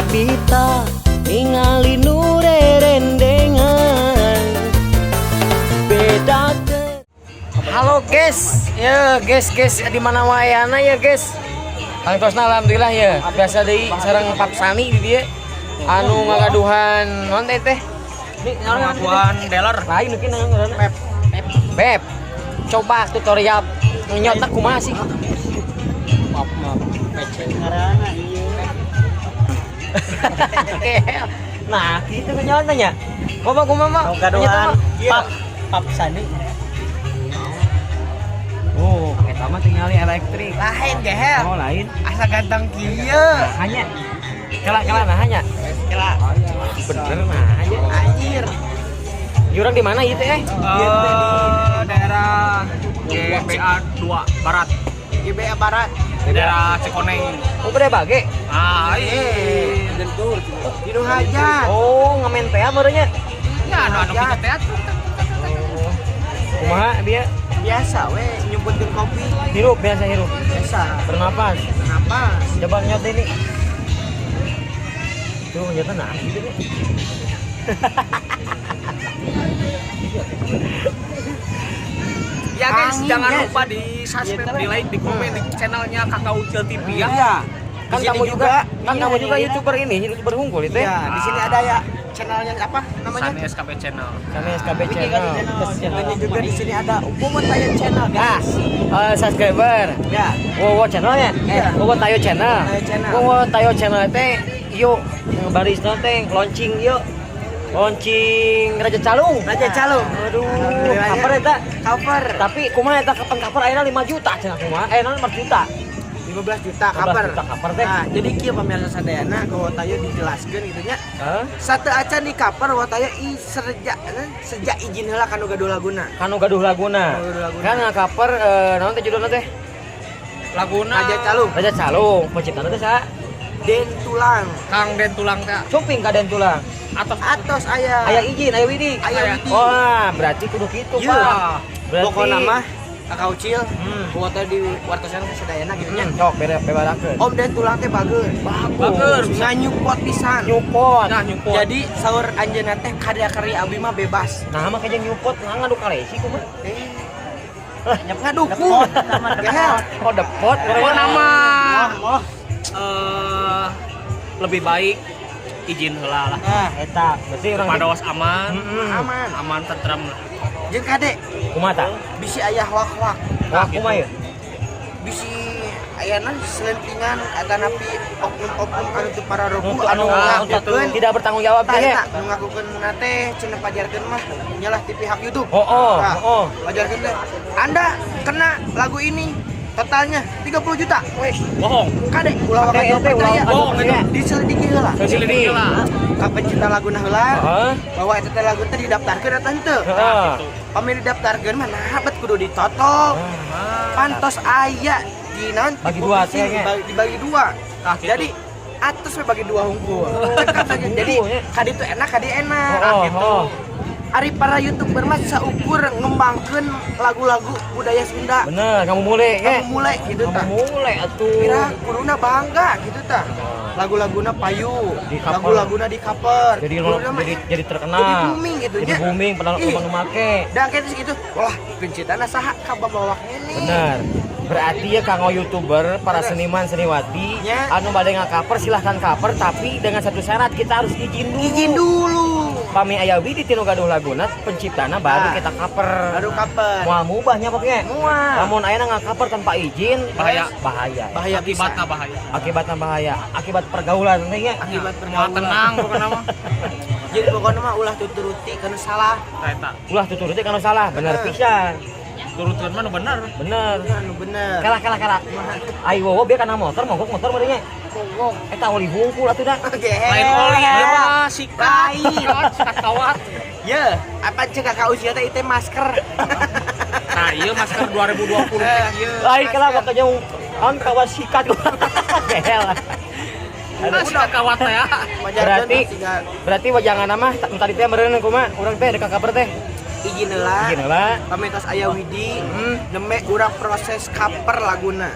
abita ningali nu rerendengan beda ke. Halo guys, ya guys di mana wayana ya guys. Angkosna alhamdulillah ya. Biasa deui sareng Pap Sani di dieu. Anu ngagaduhan naon teh? Ngaduhan dealer. Lain mungkin ngaranna Pep. Beb. Coba tutorial nyotna kumaha sih? Pap mah PC ngaranna ieu. Nah, gitu nyotna nya. Kumaha mah? Ngagaduhan Pap Sani. Oh, eta mah tinggali elektrik. Lain gehel. Oh, lain. Asa ganteng kieu. Hanya kela nah hanya. Kela. Bener nah hanya. Anjir. Jurang di mana ieu teh? Daerah GBA 2 Barat. GBA Barat. Daerah Cikoneng. Oh, beda bage. Ah, iya. Gentur. Di Hajar. Oh, ngamen teh beurnya. Ya, anu kita teh. Kumaha dia? Biasa we nyebutkeun kopi. Hirup biasa hirup. Biasa. Bernapas. Kenapa? Coba nyot ini. Tuh nyotna nah gitu nih. Ya guys, Angin, jangan guys. lupa di subscribe, di like, di komen di channelnya Kakak Ucil TV ya. Iya. Kan Di kamu sini juga, kan iya, kamu juga iya. YouTuber ini, YouTuber unggul itu Iya, ya. di sini ada ya channelnya apa namanya? Sani SKP Channel. Kami SKB Wiki channel. Gali channel. Channelnya juga di sini ada Umum Tayo channel Nah, guys. subscriber. Ya. Wow channelnya. Iya. Wow Tayo channel. Tayo channel. Wow Tayo channel teh yuk barisna teh launching yuk. Launching Raja Calung. Raja Calung. Aduh, Alhamdulillah, cover ya. eta. Cover Tapi kumaha eta kapan cover ayeuna 5 juta cenah kumaha? Naon 4 juta. 15 juta 15 cover. juta cover teh. Nah, jadi kieu pamirsa sadayana kalau Tayo dijelaskeun gitu nya. Hah? Satu acan di cover wa Tayo sejak izin heula kanu gaduh laguna. Kanu gaduh laguna. Gaduh laguna. Kan cover naon teh judulna teh? Laguna Raja Calung. Raja Calung, penciptana teh saha? Den Tulang. Kang Den Tulang teh. Cuping ka Den Tulang. Atos aya. Aya izin, aya widi. Aya widi. Wah, berarti kudu kitu, Iya. Pak. Berarti Pokokna mah Kakak Ucil, Hmm. kuota di wartosan sadayana gitu nya. Cok bebarakeun. Om Den Tulang teh bageus. Bagus. Nganyupot pisan. Nyupot. Nah, nyupot. Jadi saur anjeunna teh karya-karya abdi mah bebas. Nah, mah kayaknya nyupot ngadu kalesi kumaha? Ngadukung. Gehel. Oh, depot. Pokoknya nama Oh. lebih baik izin heula lah. Nah, eta berarti urang Pados aman, Aman. aman tentram lah. Jeung kade kumaha tah? bisi aya hoak-hoak. Wah, kumaha ya? Bisi ayana selentingan ada napi oknum-oknum anu teu para robu Untuk anu ngakukeun tidak bertanggung jawab tah teh. eta anu ngakukeun nate cenah pajarkeun mah nyalah ti pihak YouTube. Oh. Pajarkeun teh. Anda kena lagu ini totalnya 30 juta. Weh, Bohong. kade ulah Oke, wae oke, percaya. ulah bohong, percaya. Diselidiki heula. Selidiki. Ka pencipta laguna heula Heeh. bahwa eta teh lagu teh didaftarkeun eta henteu. Heeh. Pamili didaftarkeun mah nah bet kudu ditotok. Pantos aya di naon Bagi dua, kayaknya. dibagi dua. Nah, gitu. Jadi atas we bagi dua hungkul. Cekap saja. Jadi kadi itu enak, kadi enak. Oh, gitu. oh. Ari para YouTuber mah saukur ngembangkeun lagu-lagu budaya Sunda. Bener, kamu mulai Kamu mulai gitu tah. Kamu mulai atuh. Kira kuruna bangga gitu tah. Lagu-laguna payu, Di cover. lagu-laguna di cover. Jadi Kuruna mah jadi terkenal. jadi booming gitu Jadi nya. booming padahal Ih. orang make. Dan kayak gitu, wah penciptana saha kabawak ini. Bener. Berarti ya kanggo YouTuber, para Bener. seniman seniwati, Ya. anu bade ngacover silahkan cover tapi dengan satu syarat kita harus izin dulu. Izin dulu. Pami aya widi tinu gaduh laguna penciptana baru Nah. kita cover. Baru cover. Moal mubahnya pokoknya. Mual. Lamun ayeuna ngacover tanpa izin Bahaya. bahaya. Ya. Bahaya bisa. Akibatnya bahaya. Akibatnya bahaya, akibat pergaulan teh nya. Akibat Mau pergaulan. tenang pokoknya mah. Jadi pokoknya mah ulah tuturuti karena salah. Tah eta. Ulah tuturut teh kana salah, bener Bener. pisan. Turutkeun mah nu bener. Bener. Anu bener. Kalah. Ai wowo bieu kana motor, mogok motor meureun nya. Mogok. Eta oli hungkul atuh dah. Lain oli ieu mah sikat. Lain. Sikat kawat. Ya, apa cek kakak usia teh itu masker. Nah, ieu masker 2020 teh ieu. Lain kalah makanya on kawas sikat. Gehel. Nah, sikat kawat teh ya. Berarti wajangan nama tadi teh meureun kumaha urang teh deka kabar teh. Izin heula. Izin heula. Pamitos aya widi, nembe urang proses cover laguna.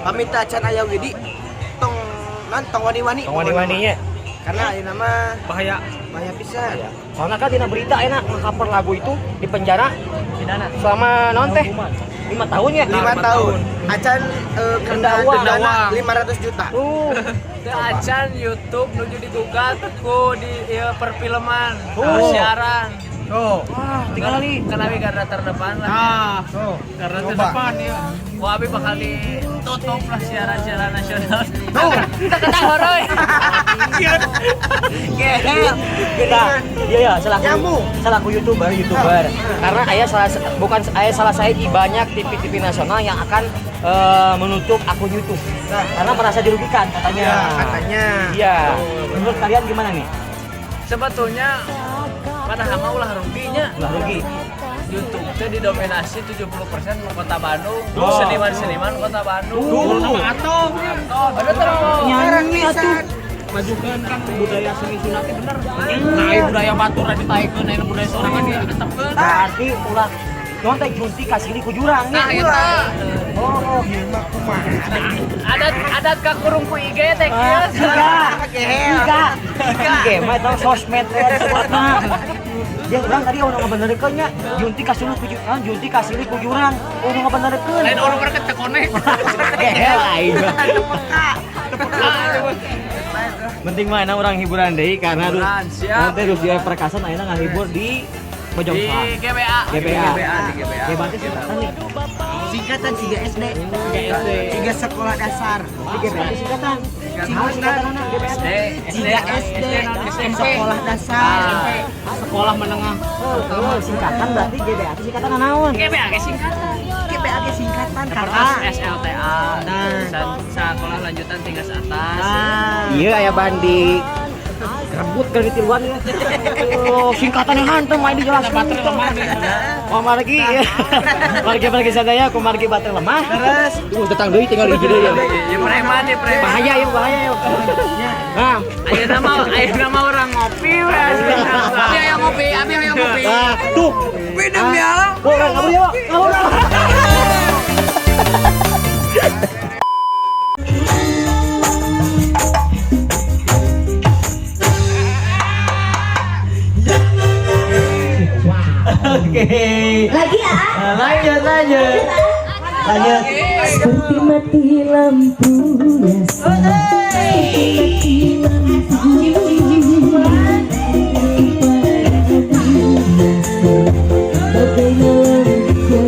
Pamita acan aya widi tong wani-wani. Tong wani-waninya. Karena ini nama Bahaya. bahaya pisan. Soalnya kan dina berita enak nge-cover lagu itu di penjara selama non teh 5 tahun ya. 5 tahun. Acan kena Dendawang. dendana 500 juta. Teu acan YouTube nuju digugat ku di perfilman, Oh. siaran. Wah, tinggal nih. Kenapa garda terdepan lah. Nah, karena terdepan ya. Wah, abi bakal ditutup lah siaran-siaran nasional. Kita kena horoy. Kita, iya salah Nyamuk. salah aku youtuber. Karena ayah salah saya banyak TV nasional yang akan menutup akun YouTube. Karena merasa dirugikan katanya. Ya, katanya. Iya. Menurut kalian gimana nih? Sebetulnya pada hama ulah ruginya. Ulah rugi. YouTube itu didominasi 70% ke kota Bandung. Oh. Seniman-seniman kota Bandung. Dulu nama atau Ada terus. Nyanyi atuh. majukan kan budaya seni sunatnya bener. Nah, budaya batur aja taikeun aya budaya sorangan dia tetepkeun. Berarti ulah non teh junti kasih ku jurang Nah, nih. eta. Oh, Adat ka kurung ku IG teh ah, kieu. Iga mah eta sosmed teh disebutna. Dia urang tadi ono ngabenerkeun nya, junti kasih ku jurang, junti kasih ku jurang. Ono ngabenerkeun. Lain orang mereka teu konek. Gehel aing. Penting mah orang hiburan deui karena Hiburan, siap. nanti terus dia perkasan ayeuna ngahibur di Di Mojongsa. GBA. GBA. Di GBA. Ya berarti singkatan nih. Singkatan 3 SD. 3 SD. 3 sekolah dasar. Di GBA itu singkatan. Naon singkatan anak GBA? SD. 3 SD. SMP. Sekolah dasar. Sekolah menengah. Oh, singkatan berarti GBA itu singkatan naon? GBA ge singkatan. GBA ge singkatan Pertama kakak. SLTA. Nah. Sekolah lanjutan tingkat atas. Iya aya bandi. Rebut kali tiluan ya. Oh, singkatan yang hantem aja dijelaskan. Baterai lemah nih. Oh, margi. Margi sadaya ku margi baterai lemah. Terus Tetang deui tinggal hiji deui ya. Ya preman ya preman. Bahaya yuk. Nah, Ayeuna mah orang ngopi we. Abi aya ngopi, abi aya ngopi. nah, tuh. minum ya. Oh, kabur ya, kabur. Oke. Lagi ya? Lanjut. Seperti mati lampu biasa. Seperti mati lampu.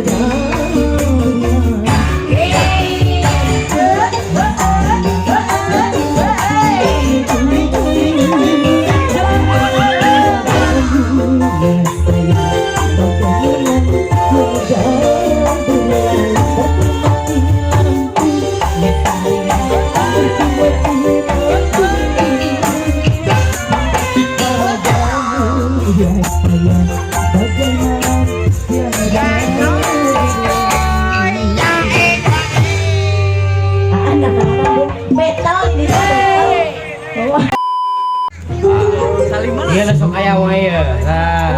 Bagai malam Iya langsung aya wae ya. Nah.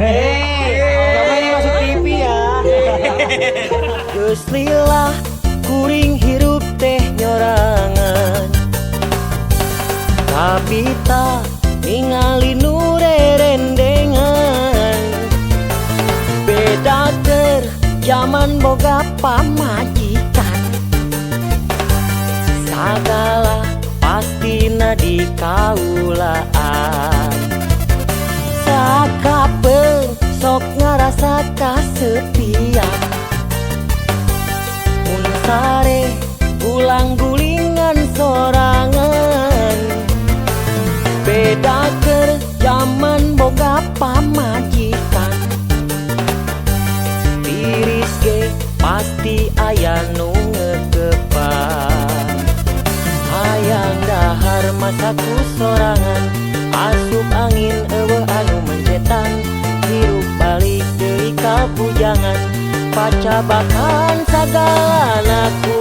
Namanya masuk TV ya. Geus lila kuring hirup teh nyorangan. Tapi tak ningali nu rerendengan. Beda keur zaman boga pamajikan. Sagala pastina di kaulaan. Sakapeung sok ngarasa kasepian. Mun sare gulang-gulingan sorangan. Beda keur zaman boga pamajikan. Tiris ge pasti aya nu ngekepan. Hayang dahar masaku sorangan. Asup angin eueuh anu mencetan. Hirup balik deui ka bujangan. Pacabakan sagala naku